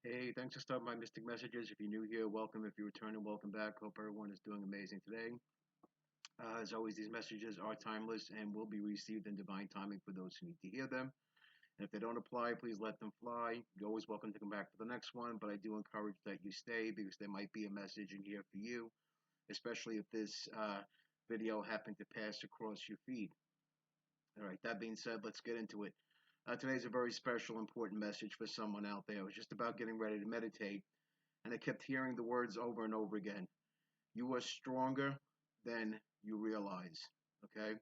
Hey, thanks for stopping by Mystic Messages. If you're new here, welcome. If you're returning, welcome back. Hope everyone is doing amazing today. As always, these messages are timeless and will be received in divine timing for those who need to hear them. And if they don't apply, please let them fly. You're always welcome to come back for the next one, but I do encourage that you stay because there might be a message in here for you, especially if this video happened to pass across your feed. All right, that being said, let's get into it. Today's a very special, important message for someone out there. I was just about getting ready to meditate and I kept hearing the words over and over again. You are stronger than you realize. Okay?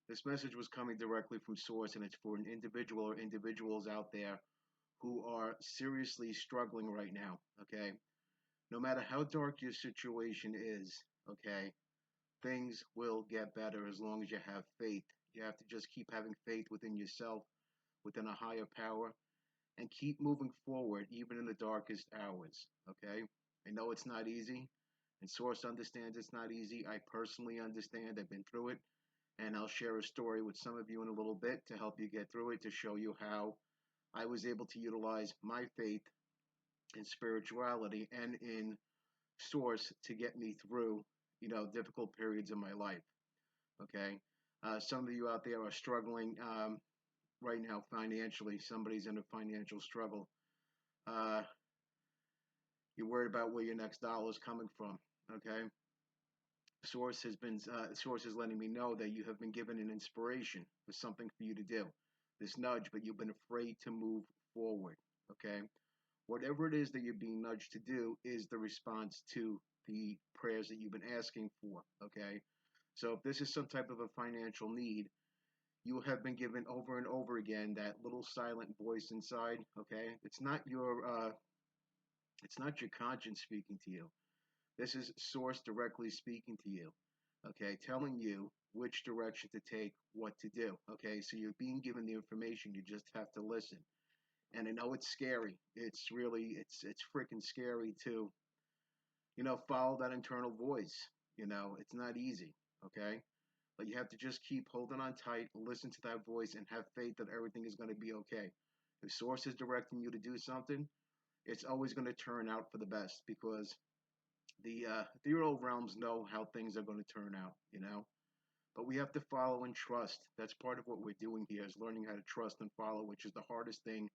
This message was coming directly from Source, and it's for an individual or individuals out there who are seriously struggling right now. Okay? No matter how dark your situation is, okay, things will get better as long as you have faith. You have to just keep having faith within yourself, within a higher power, and keep moving forward even in the darkest hours. Okay? I know it's not easy, and Source understands it's not easy. I personally understand. I've been through it, and I'll share a story with some of you in a little bit to help you get through it, to show you how I was able to utilize my faith in spirituality and in Source to get me through, difficult periods in my life. Okay? Some of you out there are struggling right now financially. Somebody's in a financial struggle. Uh, you're worried about where your next dollar is coming from. Okay, Source is letting me know that you have been given an inspiration for something for you to do, this nudge, but you've been afraid to move forward. Okay, whatever it is that you're being nudged to do is the response to the prayers that you've been asking for. Okay, so if this is some type of a financial need, you have been given over and over again that little silent voice inside. Okay, it's not your conscience speaking to you. This is Source directly speaking to you, okay, telling you which direction to take, what to do, okay? So you're being given the information, you just have to listen. And I know it's scary. It's freaking scary to, follow that internal voice. It's not easy, okay? But you have to just keep holding on tight, listen to that voice, and have faith that everything is going to be okay. If Source is directing you to do something, it's always going to turn out for the best because the ethereal realms know how things are going to turn out. But we have to follow and trust. That's part of what we're doing here is learning how to trust and follow, which is the hardest thing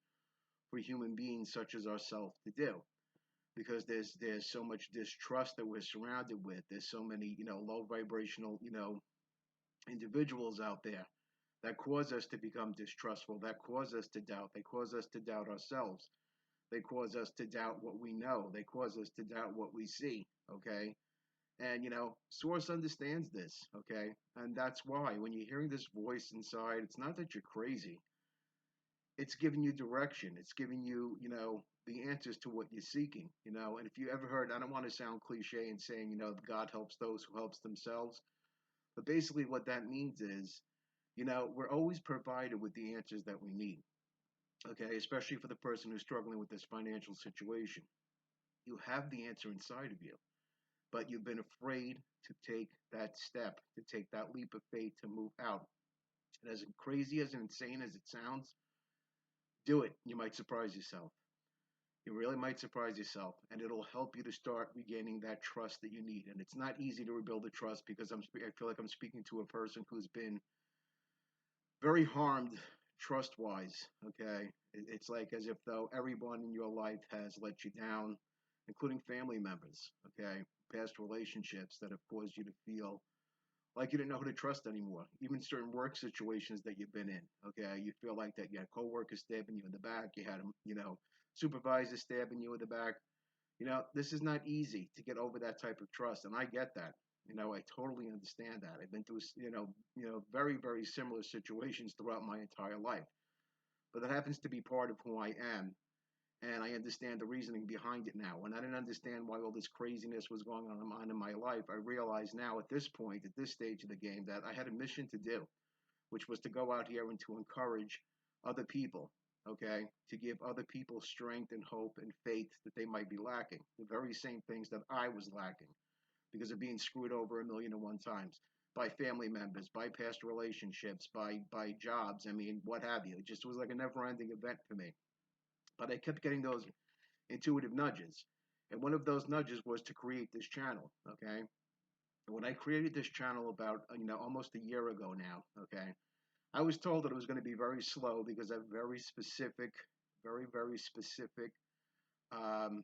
for human beings such as ourselves to do. Because there's so much distrust that we're surrounded with. There's so many, low vibrational, individuals out there that cause us to become distrustful, that cause us to doubt, they cause us to doubt ourselves. They cause us to doubt what we know. They cause us to doubt what we see. Okay. And, Source understands this. Okay. And that's why when you're hearing this voice inside, it's not that you're crazy. It's giving you direction. It's giving you, the answers to what you're seeking, And if you ever heard, I don't want to sound cliche in saying, God helps those who helps themselves. But basically what that means is, we're always provided with the answers that we need. Okay. Especially for the person who's struggling with this financial situation. You have the answer inside of you, but you've been afraid to take that step, to take that leap of faith to move out. And as crazy as insane as it sounds, do it. You might surprise yourself. You really might surprise yourself, and it'll help you to start regaining that trust that you need. And it's not easy to rebuild the trust because I feel like I'm speaking to a person who's been very harmed trust wise. Okay, it's like as if though everyone in your life has let you down, including family members. Okay, past relationships that have caused you to feel like you didn't know who to trust anymore. Even certain work situations that you've been in. Okay, you feel like that you had coworkers stabbing you in the back. You had supervisor stabbing you in the back. This is not easy to get over that type of trust, and I get that. I totally understand that. I've been through, very, very similar situations throughout my entire life. But that happens to be part of who I am, and I understand the reasoning behind it now. When I didn't understand why all this craziness was going on in my life, I realize now at this point, at this stage of the game, that I had a mission to do, which was to go out here and to encourage other people, okay, to give other people strength and hope and faith that they might be lacking, the very same things that I was lacking because of being screwed over a million and one times by family members, by past relationships, by jobs. I mean, what have you. It just was like a never-ending event for me. But I kept getting those intuitive nudges. And one of those nudges was to create this channel, okay? And when I created this channel about, almost a year ago now, okay, I was told that it was going to be very slow because I have very specific, very, very specific um,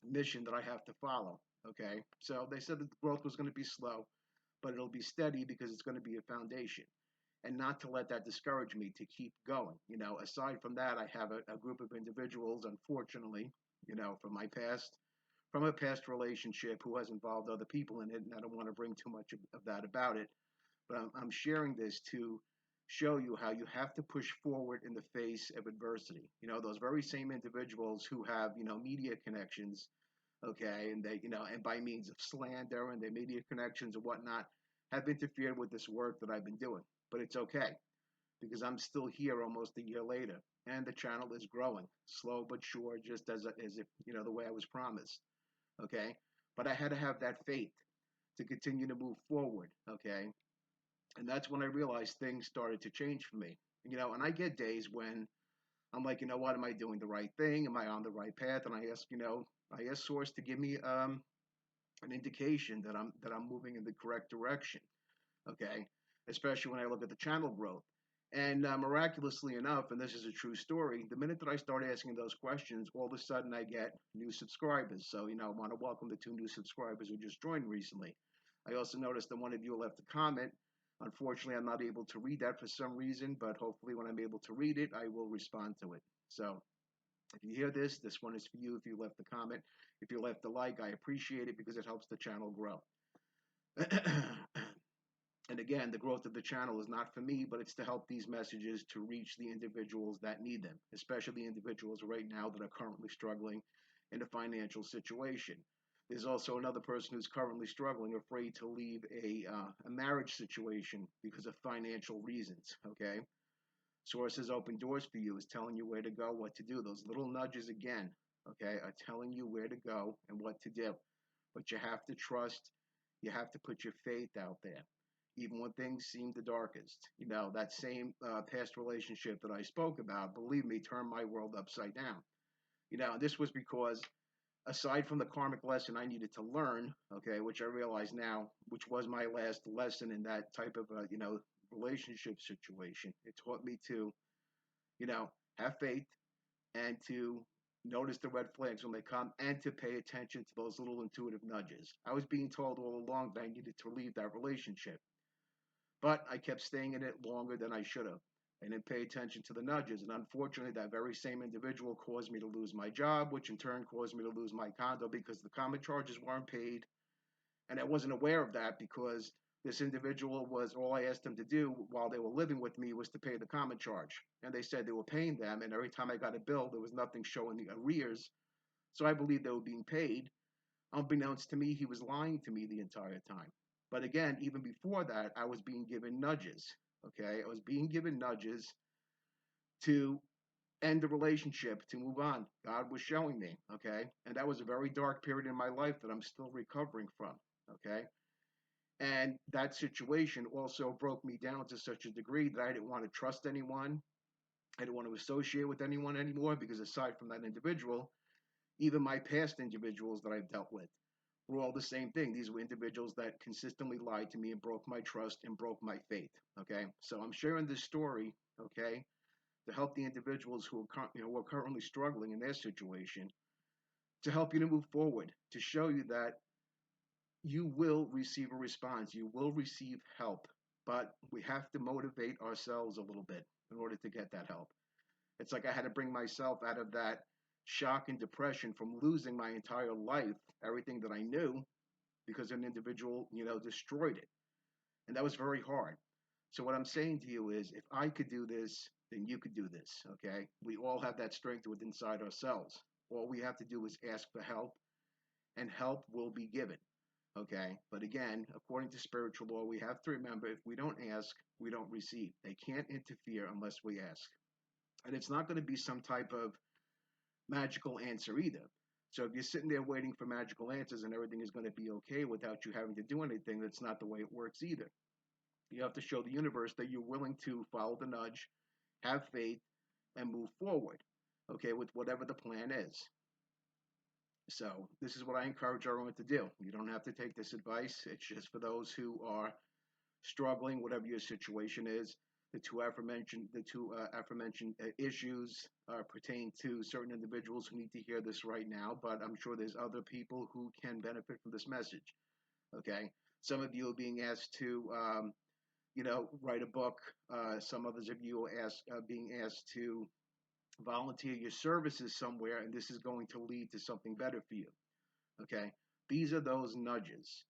mission that I have to follow, okay? So they said that the growth was going to be slow, but it'll be steady because it's going to be a foundation. And not to let that discourage me to keep going. Aside from that, I have a group of individuals, unfortunately, from a past relationship who has involved other people in it, and I don't want to bring too much of that about it, but I'm sharing this to show you how you have to push forward in the face of adversity. Those very same individuals who have, media connections, okay, and and by means of slander and their media connections and whatnot, have interfered with this work that I've been doing. But it's okay because I'm still here almost a year later, and the channel is growing, slow but sure, just as if the way I was promised. Okay, but I had to have that faith to continue to move forward. Okay, and that's when I realized things started to change for me. And I get days when I'm like, what, am I doing the right thing? Am I on the right path? And I ask Source to give me an indication that I'm moving in the correct direction. Okay, especially when I look at the channel growth. And miraculously enough, and this is a true story, the minute that I start asking those questions, all of a sudden I get new subscribers. So, I want to welcome the 2 new subscribers who just joined recently. I also noticed that one of you left a comment. Unfortunately, I'm not able to read that for some reason, but hopefully when I'm able to read it, I will respond to it. So if you hear this one is for you if you left a comment. If you left a like, I appreciate it because it helps the channel grow. And again, the growth of the channel is not for me, but it's to help these messages to reach the individuals that need them, especially the individuals right now that are currently struggling in a financial situation. There's also another person who's currently struggling, afraid to leave a marriage situation because of financial reasons, okay? Source has opened doors for you, is telling you where to go, what to do. Those little nudges, again, okay, are telling you where to go and what to do. But you have to trust, you have to put your faith out there, even when things seem the darkest. That same past relationship that I spoke about, believe me, turned my world upside down. This was because aside from the karmic lesson I needed to learn, okay, which I realize now, which was my last lesson in that type of, relationship situation, it taught me to, have faith and to notice the red flags when they come and to pay attention to those little intuitive nudges. I was being told all along that I needed to leave that relationship, but I kept staying in it longer than I should have. I didn't pay attention to the nudges. And unfortunately, that very same individual caused me to lose my job, which in turn caused me to lose my condo because the common charges weren't paid. And I wasn't aware of that because this individual was, all I asked them to do while they were living with me was to pay the common charge. And they said they were paying them. And every time I got a bill, there was nothing showing the arrears. So I believed they were being paid. Unbeknownst to me, he was lying to me the entire time. But again, even before that, I was being given nudges. Okay, I was being given nudges to end the relationship, to move on. God was showing me. Okay, and that was a very dark period in my life that I'm still recovering from. Okay, and that situation also broke me down to such a degree that I didn't want to trust anyone. I didn't want to associate with anyone anymore because aside from that individual, even my past individuals that I've dealt with were all the same thing. These were individuals that consistently lied to me and broke my trust and broke my faith. Okay, so I'm sharing this story, okay, to help the individuals who are currently struggling in their situation, to help you to move forward, to show you that you will receive a response, you will receive help, but we have to motivate ourselves a little bit in order to get that help. It's like I had to bring myself out of that shock and depression from losing my entire life, everything that I knew, because an individual, destroyed it. And that was very hard. So what I'm saying to you is, if I could do this, then you could do this, okay? We all have that strength within inside ourselves. All we have to do is ask for help, and help will be given, okay? But again, according to spiritual law, we have to remember, if we don't ask, we don't receive. They can't interfere unless we ask. And it's not going to be some type of magical answer either. So if you're sitting there waiting for magical answers and everything is going to be okay without you having to do anything, that's not the way it works either. You have to show the universe that you're willing to follow the nudge, have faith, and move forward, okay, with whatever the plan is. So this is what I encourage everyone to do. You don't have to take this advice. It's just for those who are struggling, whatever your situation is. The two aforementioned issues pertain to certain individuals who need to hear this right now, but I'm sure there's other people who can benefit from this message. Okay, some of you are being asked to, write a book. Some others of you are being asked to volunteer your services somewhere, and this is going to lead to something better for you. Okay, these are those nudges.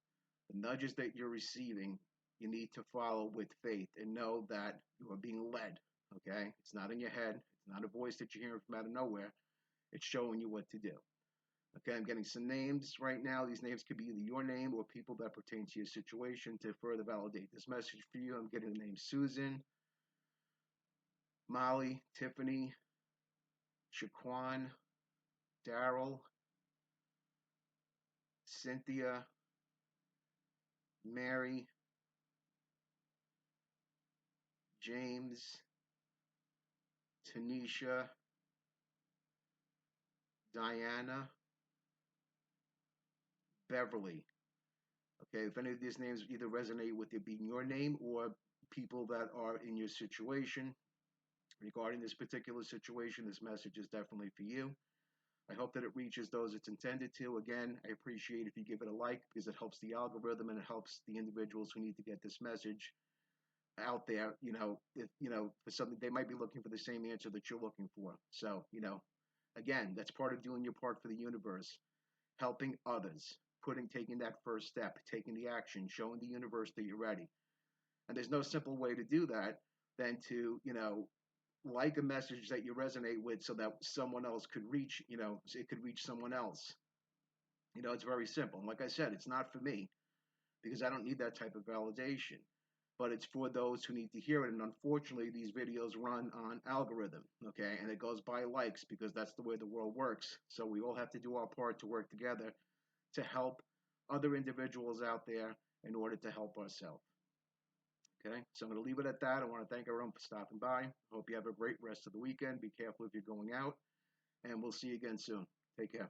The nudges that you're receiving, you need to follow with faith and know that you are being led. Okay, it's not in your head. It's not a voice that you're hearing from out of nowhere. It's showing you what to do. Okay, I'm getting some names right now. These names could be either your name or people that pertain to your situation to further validate this message for you. I'm getting the name Susan, Molly, Tiffany, Shaquan, Daryl, Cynthia, Mary, James, Tanisha, Diana, Beverly. Okay, if any of these names either resonate with it being your name or people that are in your situation regarding this particular situation, this message is definitely for you. I hope that it reaches those it's intended to. Again, I appreciate if you give it a like because it helps the algorithm and it helps the individuals who need to get this message out there. For something they might be looking for the same answer that you're looking for. So, again, that's part of doing your part for the universe, helping others, taking that first step, taking the action, showing the universe that you're ready. And there's no simple way to do that than to, like a message that you resonate with so that someone else could reach, it could reach someone else. It's very simple. And like I said, it's not for me because I don't need that type of validation. But it's for those who need to hear it. And unfortunately, these videos run on algorithm, okay? And it goes by likes because that's the way the world works. So we all have to do our part to work together to help other individuals out there in order to help ourselves. Okay, so I'm going to leave it at that. I want to thank everyone for stopping by. Hope you have a great rest of the weekend. Be careful if you're going out, and we'll see you again soon. Take care.